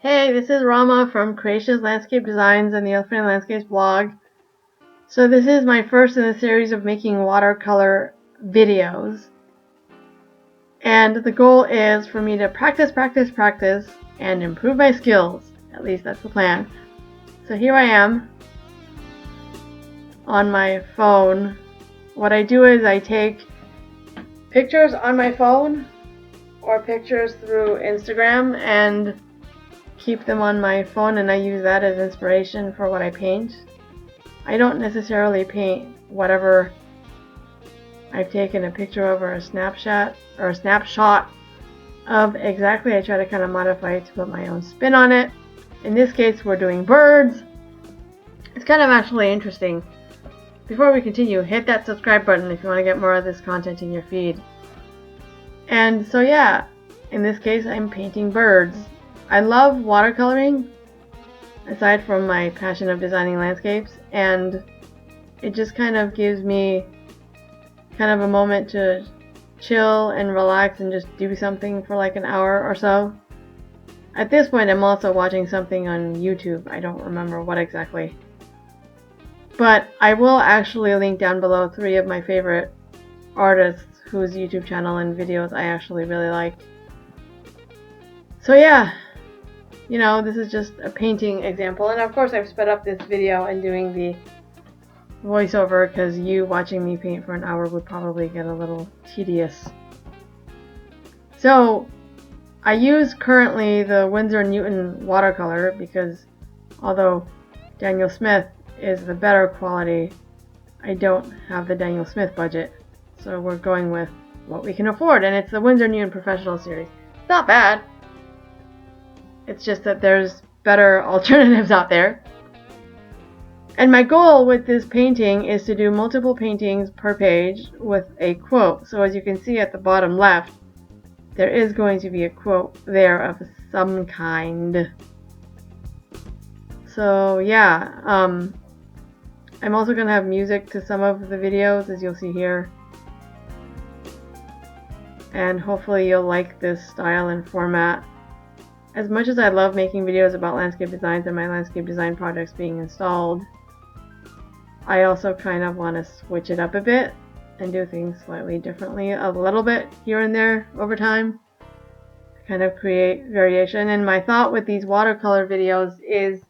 Hey, this is Rama from Creations Landscape Designs and the Elephant Landscapes blog. So this is my first in a series of making watercolor videos. And the goal is for me to practice and improve my skills. At least that's the plan. So here I am on my phone. What I do is I take pictures on my phone or pictures through Instagram and keep them on my phone, and I use that as inspiration for what I paint. I don't necessarily paint whatever I've taken a picture of or a snapshot of exactly. I try to kind of modify it to put my own spin on it. In this case, we're doing birds. It's kind of actually interesting. Before we continue, hit that subscribe button if you want to get more of this content in your feed. And so yeah, in this case, I'm painting birds. I love watercoloring, aside from my passion of designing landscapes, and it just kind of gives me kind of a moment to chill and relax and just do something for like an hour or so. At this point, I'm also watching something on YouTube. I don't remember what exactly. But I will actually link down below 3 of my favorite artists whose YouTube channel and videos I actually really like. So yeah. You know, this is just a painting example, and of course I've sped up this video and doing the voiceover because you watching me paint for an hour would probably get a little tedious. So I use currently the Winsor & Newton watercolor because although Daniel Smith is the better quality, I don't have the Daniel Smith budget, so we're going with what we can afford, and it's the Winsor & Newton Professional Series. It's not bad. It's just that there's better alternatives out there. And my goal with this painting is to do multiple paintings per page with a quote. So as you can see at the bottom left, there is going to be a quote there of some kind. So yeah, I'm also going to have music to some of the videos, as you'll see here. And hopefully you'll like this style and format. As much as I love making videos about landscape designs and my landscape design projects being installed, I also kind of want to switch it up a bit and do things slightly differently a little bit here and there over time to kind of create variation. And my thought with these watercolor videos is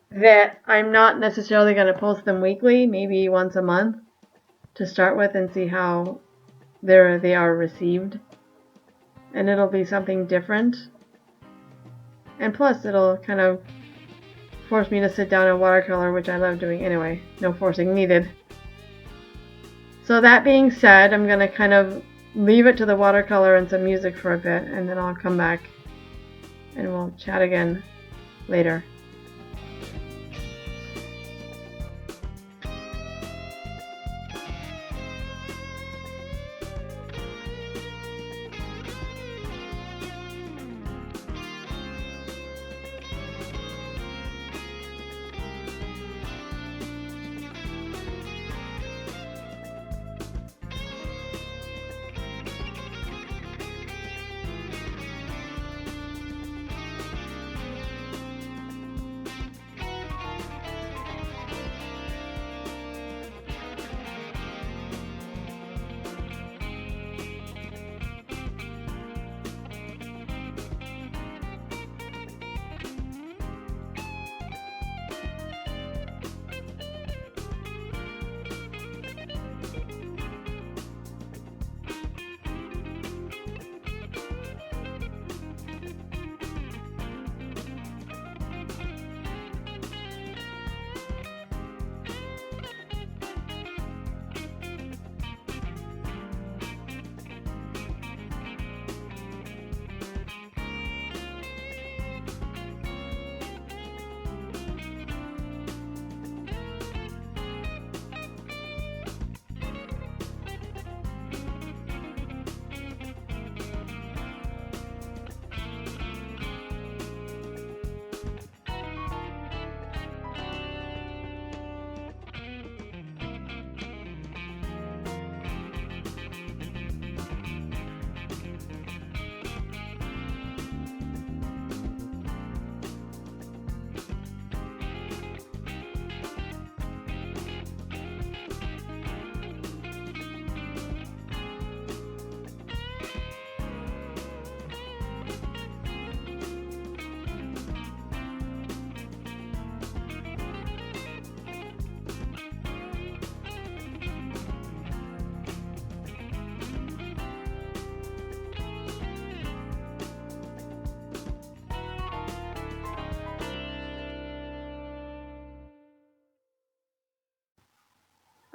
that I'm not necessarily going to post them weekly, maybe once a month to start with and see how they are received. And it'll be something different. And plus, it'll kind of force me to sit down and watercolor, which I love doing anyway. No forcing needed. So that being said, I'm going to kind of leave it to the watercolor and some music for a bit, and then I'll come back and we'll chat again later.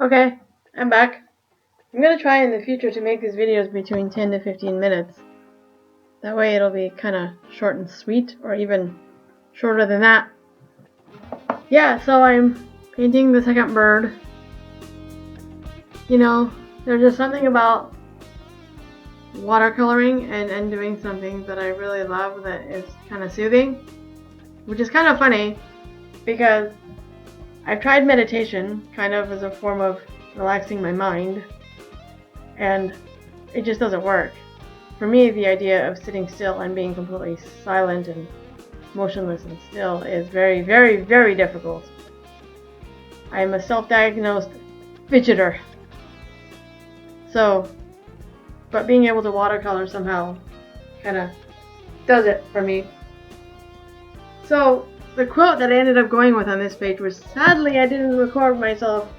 Okay, I'm back. I'm going to try in the future to make these videos between 10 to 15 minutes. That way it'll be kind of short and sweet, or even shorter than that. Yeah, so I'm painting the second bird. You know, there's just something about watercoloring and doing something that I really love that is kind of soothing, which is kind of funny because I've tried meditation kind of as a form of relaxing my mind, and it just doesn't work. For me, the idea of sitting still and being completely silent and motionless and still is very, very, very difficult. I am a self-diagnosed fidgeter. So, but being able to watercolor somehow kind of does it for me. So, the quote that I ended up going with on this page, which sadly I didn't record myself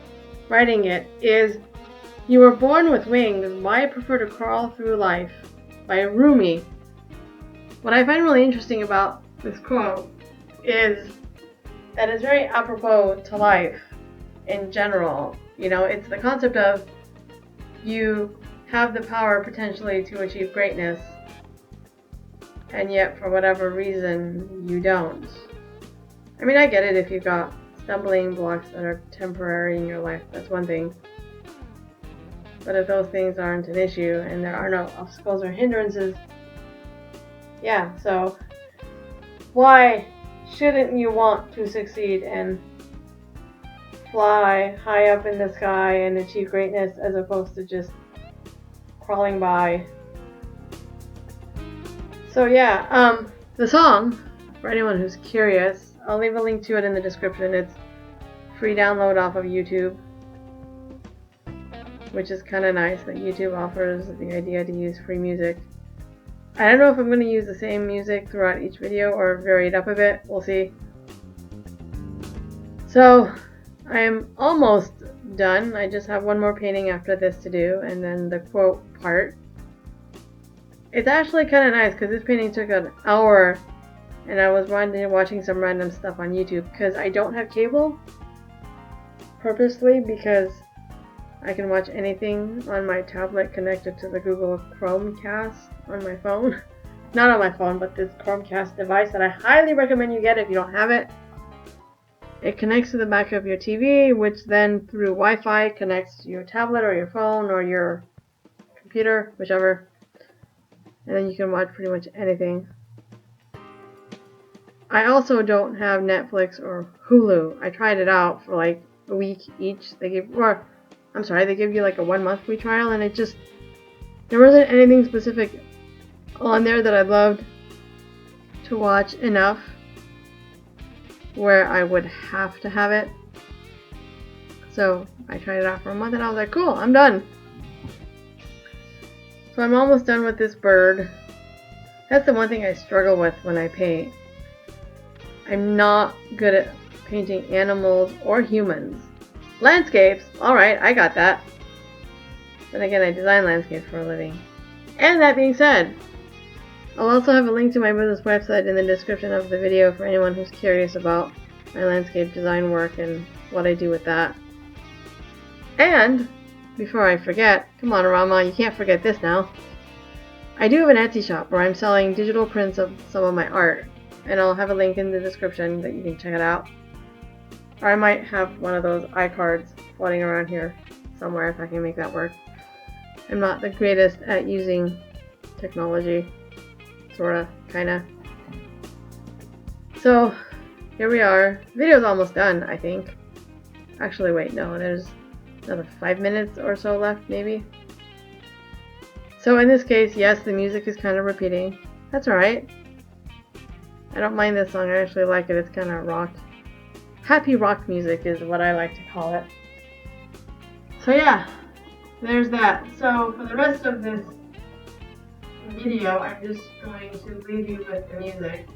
writing it, is, "You were born with wings, why prefer to crawl through life?" by Rumi. What I find really interesting about this quote is that it's very apropos to life in general. You know, it's the concept of you have the power potentially to achieve greatness, and yet for whatever reason you don't. I mean, I get it if you've got stumbling blocks that are temporary in your life, that's one thing. But if those things aren't an issue and there are no obstacles or hindrances, yeah, so why shouldn't you want to succeed and fly high up in the sky and achieve greatness as opposed to just crawling by? So yeah, the song, for anyone who's curious, I'll leave a link to it in the description. It's free download off of YouTube, which is kind of nice that YouTube offers the idea to use free music. I don't know if I'm going to use the same music throughout each video or vary it up a bit. We'll see. So, I am almost done. I just have one more painting after this to do, and then the quote part. It's actually kind of nice because this painting took an hour, and I was watching some random stuff on YouTube because I don't have cable, purposely, because I can watch anything on my tablet connected to the Google Chromecast on my phone. Not on my phone, but this Chromecast device that I highly recommend you get if you don't have it. It connects to the back of your TV, which then through Wi-Fi connects to your tablet or your phone or your computer, whichever. And then you can watch pretty much anything. I also don't have Netflix or Hulu. I tried it out for like a week each. They give you like a 1 month free trial, and there wasn't anything specific on there that I loved to watch enough where I would have to have it. So I tried it out for a month and I was like, cool, I'm done. So I'm almost done with this bird. That's the one thing I struggle with when I paint. I'm not good at painting animals or humans. Landscapes, alright, I got that. Then again, I design landscapes for a living. And that being said, I'll also have a link to my business website in the description of the video for anyone who's curious about my landscape design work and what I do with that. And, before I forget, come on Rama, you can't forget this now. I do have an Etsy shop where I'm selling digital prints of some of my art, and I'll have a link in the description that you can check it out. Or I might have one of those iCards floating around here somewhere if I can make that work. I'm not the greatest at using technology. Sorta, kinda. So, here we are. The video's almost done, I think. Actually, wait, no, there's another 5 minutes or so left, maybe. So in this case, yes, the music is kind of repeating. That's alright. I don't mind this song, I actually like it. It's kind of rock. Happy rock music is what I like to call it. So yeah, there's that. So for the rest of this video, I'm just going to leave you with the music.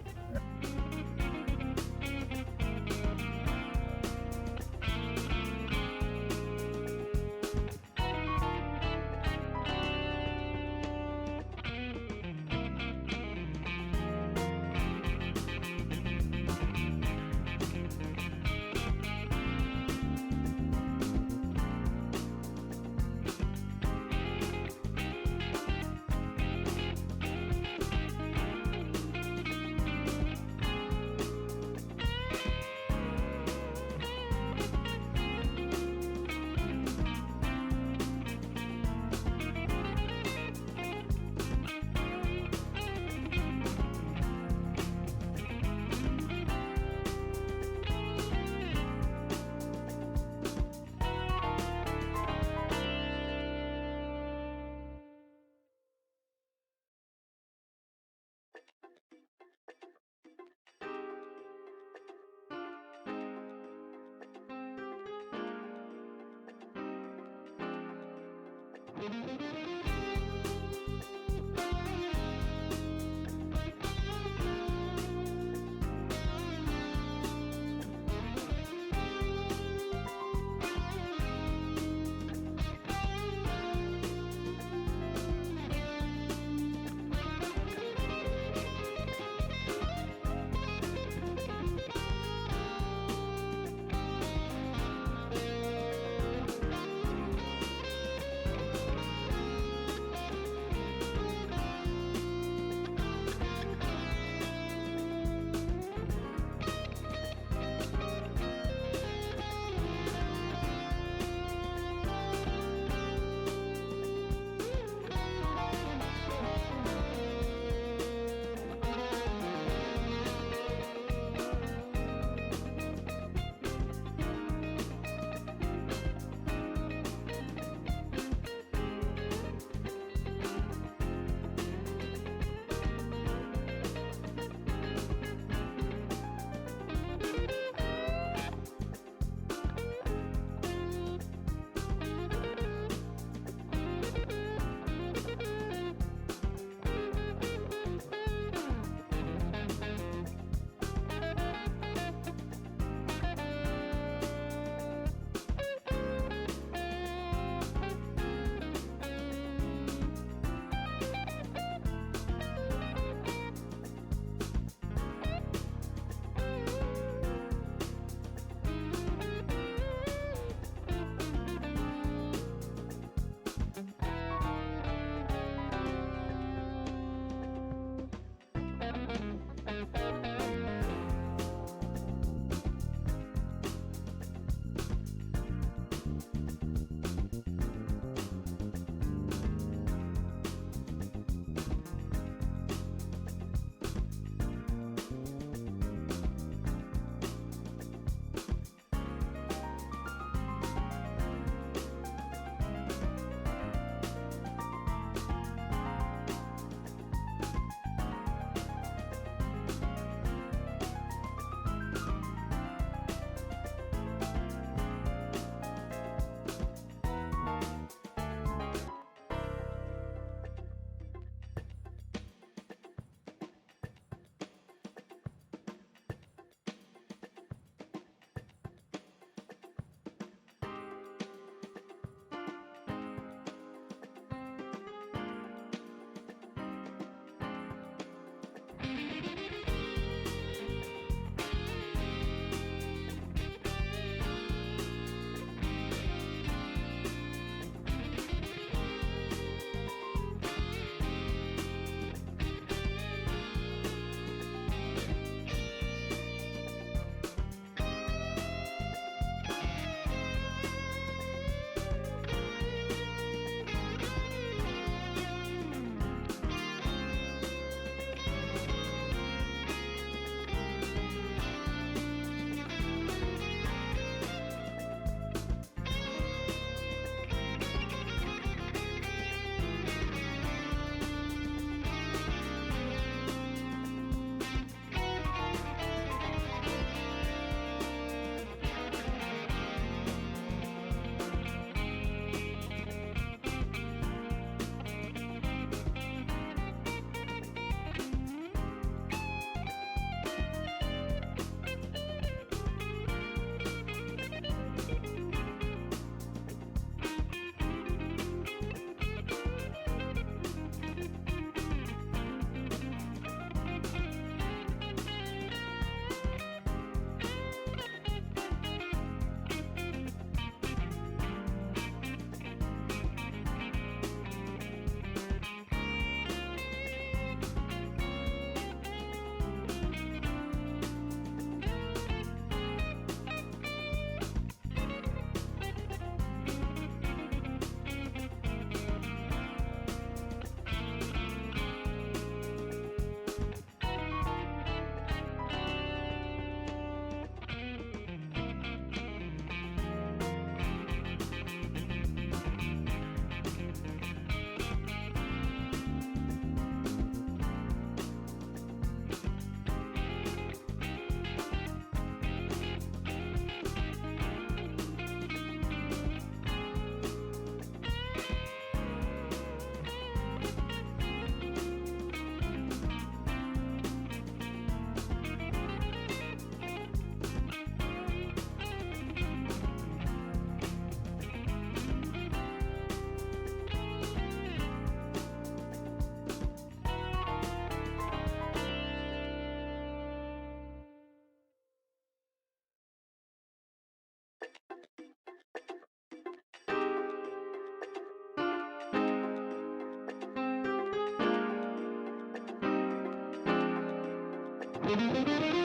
Bye.